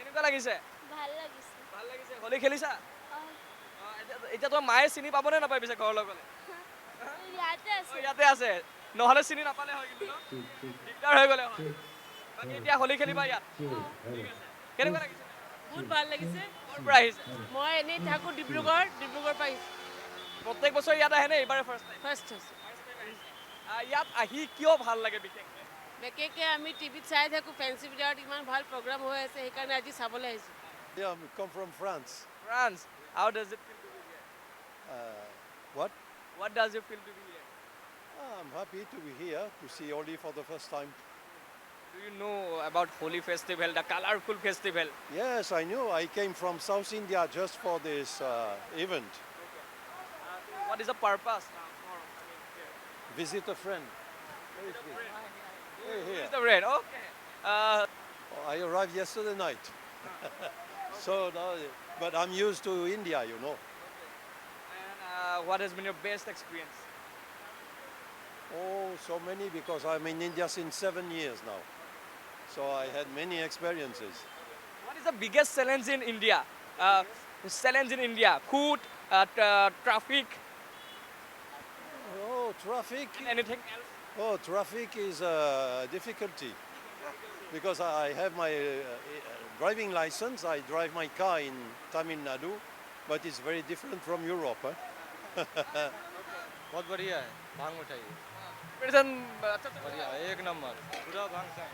কেনেকুৱা লাগিছে? ভাল লাগিছে। ভাল লাগিছে। হোলী খেলিছা? অ', এতিয়া তোমাৰ মায়ে চিনি পাবনে নাপায় পিছে ঘৰলৈ গ'লে? ইয়াতে আছে। ইয়াতে আছে। নহ'লে চিনি নাপালে হয় কিন্তু ন? দিগদাৰ হৈ গ'লে হয়। বাকী এতিয়া হোলী খেলিবা ইয়াত? ঠিক আছে। কেনেকুৱা লাগিছে? বহুত ভাল লাগিছে। ক'ৰ পৰা আহিছে? মই এনেই থাকোঁ ডিব্ৰুগড়ৰ পৰা আহিছোঁ। প্ৰত্যেক বছৰ ইয়াত আহে নে এইবাৰে ফাৰ্ষ্ট টাইম? ফাৰ্ষ্ট হৈছে। ইয়াত আহি কিয় ভাল লাগে বিশেষকৈ? বিশেষকৈ আমি টিভিত চাই থাকোঁ ফেঞ্চি বজাৰত ইমান ভাল প্ৰগ্ৰাম হৈ আছে সেইকাৰণে আজি চাবলৈ আহিছোঁ। Yeah, I come from France. France. How does it feel to be here? What? What does it feel to be here? I'm happy to be here to see Oli for the first time. Do you know about Holi festival, the colorful festival? Yes, I know. I came from South India just for this event. What is the purpose now for here? Visit a friend. Where is he? Hey, Who here. is the red? Okay. I arrived yesterday night. So, now, but I'm used to India, you know. And what has been your best experience? Oh, so many because I'm in India since 7 years now. So I had many experiences. What is the biggest challenge in India? Challenge in India? Food, traffic, Oh, traffic. and anything else? Oh, traffic is a difficulty because I have my driving license. I drive my car in Tamil Nadu, but it's very different from Europe. बहुत बढ़िया है भांग मिठाई President, बढ़िया एक number पूरा भांग सा है